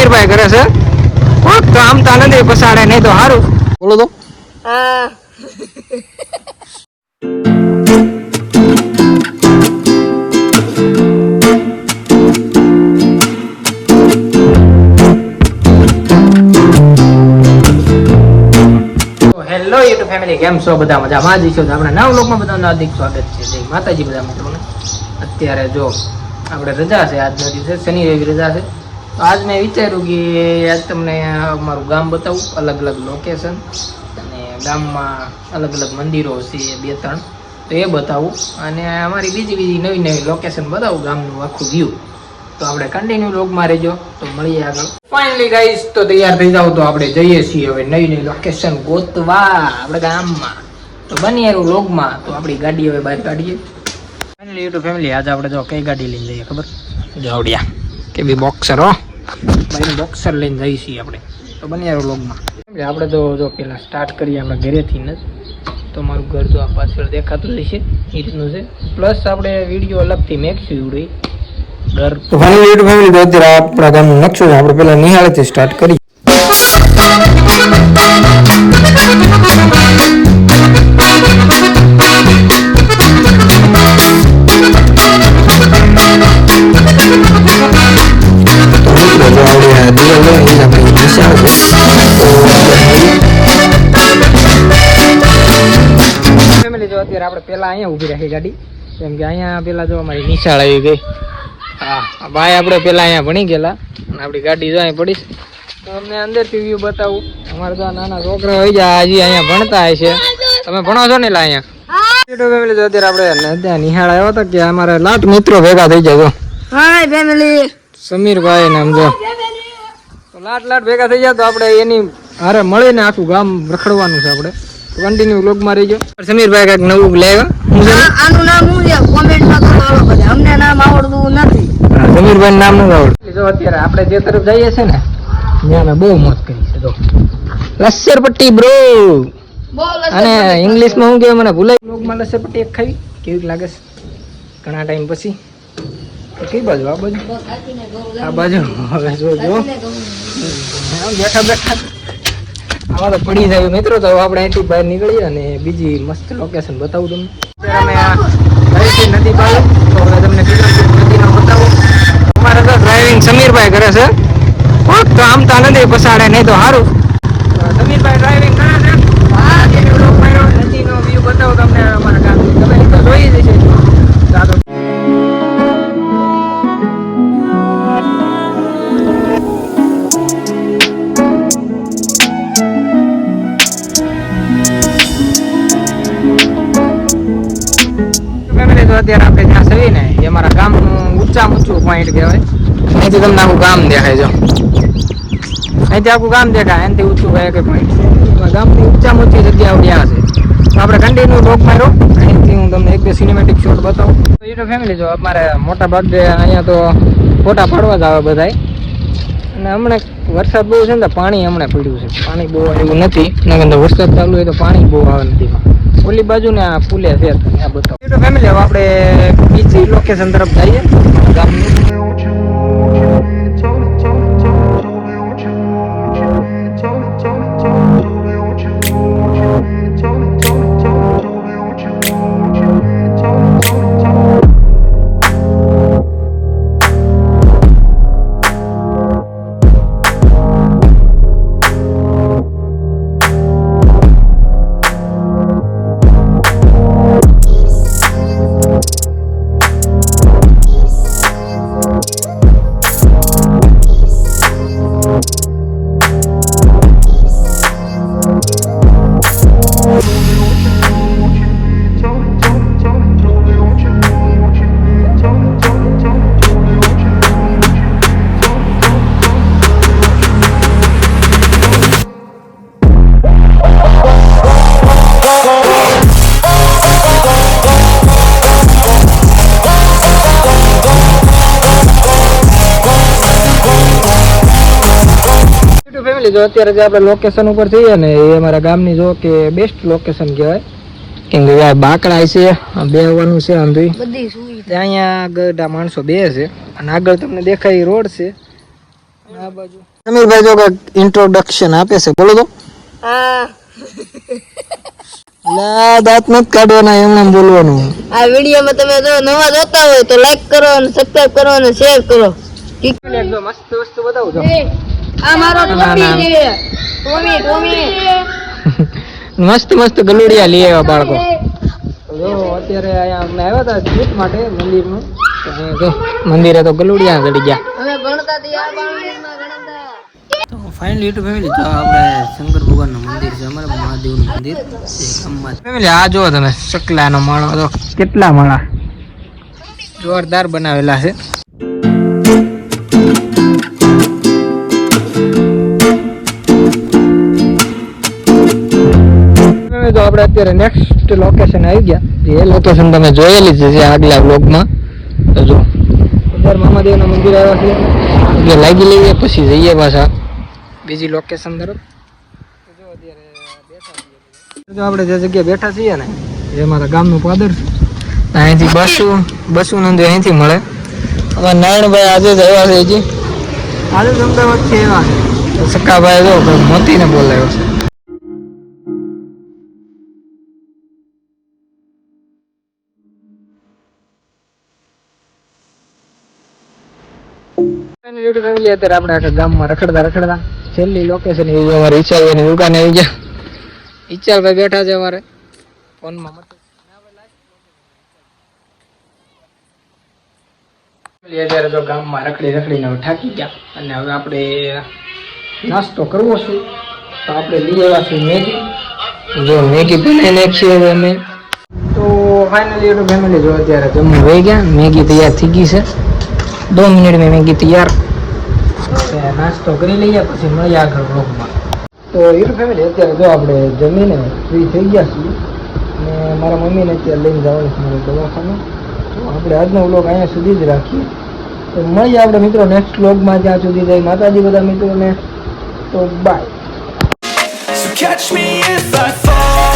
સમીરભાઈ કરે છે કોક તો આમ તા નથી પસાડે નહીં તો સારું બોલો તો હા હેલો યુટ્યુબ ફેમિલી કેમ છો બધા મજામાં જ છો આપણા નવ લોકમાં બધાનું હાર્દિક સ્વાગત છે જય માતાજી બધા મિત્રોને અત્યારે જો આપણે રજા છે આજનો દિવસે શનિ રવિ રજા છે તો આજ મેં વિચાર્યું કે આજ તમને અમારું ગામ બતાવું અલગ અલગ લોકેશન અને ગામમાં અલગ અલગ મંદિરો છે 2-3 તો એ બતાવું અને અમારી બીજી નવી નવી લોકેશન બતાવું ગામનું આખું વ્યૂ તો આપણે કન્ટિન્યુ વ્લોગમાં રહેજો તો મળીએ આગળ ફાઇનલી ગાઈસ તો તૈયાર થઈ જાવ તો આપણે જઈએ છીએ હવે નવી લોકેશન ગોતવા આપણે ગામમાં તો બની એનું વ્લોગમાં તો આપણી ગાડી હવે બહાર કાઢીએ ફાઇનલી યુટ્યુબ ફેમિલી આજે આપણે જો કઈ ગાડી લઈને જઈએ ખબર જાવડિયા કે બી બોક્સર હો ભાઈનું બોક્સર લઈને જઈએ છીએ આપણે તો બની એનું વ્લોગમાં આપણે તો જો પહેલાં સ્ટાર્ટ કરીએ આપણા ઘરેથી જ તો મારું ઘર તો આ પાછળ દેખાતું જ છે એ રીતનું છે પ્લસ આપણે વિડીયો અલગથી મેકશું ઉડી ઘર તો ફાઇનલી યુટ્યુબ ફેમિલી તો અત્યારે આપણા ગામનો નકશો છે આપણે પહેલા નિહાળેથી સ્ટાર્ટ કરીએ ફેમિલી જો અત્યારે આપણે પહેલા અહીંયા ઊભી રાખી ગાડી કેમ કે અહીંયા પેલા જો અમારી નિશાળ આવી ગઈ હા ભાઈ આપણે પેલા અહીંયા ભણી ગયેલા અને આપણી ગાડી જો અહીં પડી તો અમને અંદરથી વ્યૂ બતાવું અમારે તો નાના છોકરા હોય જાય હજી અહીંયા ભણતા હોય છે તમે ભણો છો ને એટલે અહીંયા ફેમિલી જો અત્યારે આપણે ત્યાં નિહાળ આવ્યો હતો કે અમારા લાટ મિત્રો ભેગા થઈ જાય હાય ફેમિલી સમીરભાઈ ને સમજો તો લાટ ભેગા થઈ જાય તો આપણે એની હારે મળીને આખું ગામ રખડવાનું છે આપણે કન્ટિન્યુ વ્લોગમાં રહીજો સમીરભાઈ કઈક નવું લાવ્યા આનું નામ શું છે કોમેન્ટમાં કરો બધા અમને નામ આવડતું નથી સમીરભાઈ નામ નથી આવડતું જો અત્યારે આપણે જે તરફ જઈએ છે ને ત્યાં અમે બહુ મોજ કરી છે તો લસ્સરપટ્ટી બ્રો અને ઇંગ્લિશમાં હું કહેવાય મને ભૂલાઈ વ્લોગમાં લસ્સરપટ્ટી એક ખાવી કેવી લાગે છે ઘણા ટાઈમ પછી કઈ બાજુ આ બાજુ હવે જો બેઠા આમાં તો પડી જાય મિત્રો તો આપણે અહીંથી બહાર નીકળીએ અને બીજી મસ્ત લોકેશન બતાવું તમને અત્યારે અમે ઘરેથી નદી બાજુ તો હવે તમને નદીનો બતાવું અમારે તો ડ્રાઇવિંગ સમીરભાઈ કરે છે કોક તો આમ તા નથી પસાડે નહીં તો સારું સમીરભાઈ ડ્રાઇવિંગ કરે છે નદીનો વ્યૂ બતાવું તમને અમારા ગામ તમે તો જોઈ જ છે અત્યારે આપણે જ્યાં સવી ને એ અમારા ગામનું ઊંચામાં ઊંચું પોઈન્ટ કહેવાય અહીંથી તમને આખું ગામ દેખાય જો અહીંથી આખું ગામ દેખાય એનાથી ઊંચું કયા કઈ પોઈન્ટ ગામની ઊંચામાં ઊંચી જગ્યાઓ ત્યાં છે તો આપણે કન્ટિન્યુ રોક માર્યો અહીંથી હું તમને 1-2 સિનેમેટિક શોટ બતાવું તો યુટ્યુબ ફેમિલી જો અમારે મોટા ભાગે અહીંયા તો ફોટા પાડવા જ આવે બધાય અને હમણાં વરસાદ બહુ છે ને પાણી હમણાં પડ્યું છે પાણી બહુ એવું નથી નકર વરસાદ ચાલુ હોય તો પાણી બહુ આવે નદીમાં ઓલી બાજુ ને આ પુલે છે આ બતાવો ફેમિલી હવે આપણે બીજી લોકેશન તરફ જઈએ ગામની ફેમિલી જો અત્યારે જે આપણે લોકેશન ઉપર છીએ ને એ અમારા ગામની જો કે બેસ્ટ લોકેશન કહેવાય કેમ કે બાકડા છે બેહવાનું છે આમ જોઈ બધી સુવિધા અહીંયા આગળ માણસો બે છે અને આગળ તમને દેખાય રોડ છે આ બાજુ સમીરભાઈ જો કાંઈક ઇન્ટ્રોડક્શન આપે છે, બોલો તો. હા લા દાંત નથી કાઢવાના, એમને એમ બોલવાનું. આ વિડીયોમાં તમે જો નવા જોતા હોય તો લાઈક કરો અને સબસ્ક્રાઇબ કરો અને શેર કરો. એકદમ મસ્ત વસ્તુ બતાવું છો. આ મારો ટોપી છે. ટોમી મસ્ત મસ્ત ગલુડિયા લઈ આવ્યા બાળકો. જો અત્યારે અહીંયા અમે આવ્યા હતા ટ્રીપ માટે મંદિરનું. જો મંદિરે તો ગલુડિયા ગળી ગયા. અમે ગણતા હતી આ બાળકમાં ગણતા. તો ફાઇનલી યુટ્યુબ ફેમિલી તો આપણે શંકર ભગવાનનું મંદિર છે, અમારા મહાદેવનું મંદિર છે ગામમાં. ફેમિલી આ જુઓ તમે સકલાનો માળો, તો કેટલા માળા જોરદાર બનાવેલા છે. તો આપણે અત્યારે નેક્સ્ટ લોકેશન આવી ગયા. એ લોકેશન તમે જોયેલી જ છે આગલા બ્લોગમાં. તો જો અત્યારે મહાદેવના મંદિર આવ્યા છે એટલે લાગી લઈએ પછી જઈએ પાછા બીજી લોકેશન તરફ. જો આપણે જે જગ્યાએ બેઠા છીએ ને એ મારા ગામનું પાદર છે. અહીંથી બસું નંદ અહીંથી મળે. હવે નારાયણભાઈ આજે જ આવ્યા છે, હજી આજે જ અમદાવાદથી આવ્યા છે. સક્કાભાઈ જો મોતીને બોલાવ્યો છે. ફેમિલી અત્યારે આપણે આખા ગામમાં રખડતા છેલ્લી લોકેશન એ અમારે ઈચ્છાભાઈની દુકાને આવી ગયા. ઈચ્છાભાઈ બેઠા છે અમારે ફોનમાં. અત્યારે તો ગામમાં રખડીને હવે થાકી ગયા અને હવે આપણે નાસ્તો કરવો છે. તો આપણે લઈ આવ્યા છીએ મેગી. જો મેગી બનાવી નાખીએ હવે અમે. તો ફાઇનલી તો ફેમિલી જો અત્યારે જમવું વહી ગયા. મેગી તૈયાર થઈ ગઈ છે. 2 મિનિટ में मैगी तैयार. नाश्तो કરી લઈએ પછી મળીએ આગળ વ્લોગમાં. તો યુટ્યુબ ફેમિલી અત્યારે જો આપણે જમીને ફ્રી થઈ ગયા છીએ અને મારા મમ્મીને અત્યારે લઈને જવાનું છે મારે દવાખાને. તો આપણે આજનો વ્લોગ અહીંયા સુધી જ રાખીએ. તો મળીએ આપણે મિત્રો નેક્સ્ટ વ્લોગમાં. જ્યાં સુધી જય માતાજી બધા મિત્રોને. તો by. So catch me if I fall.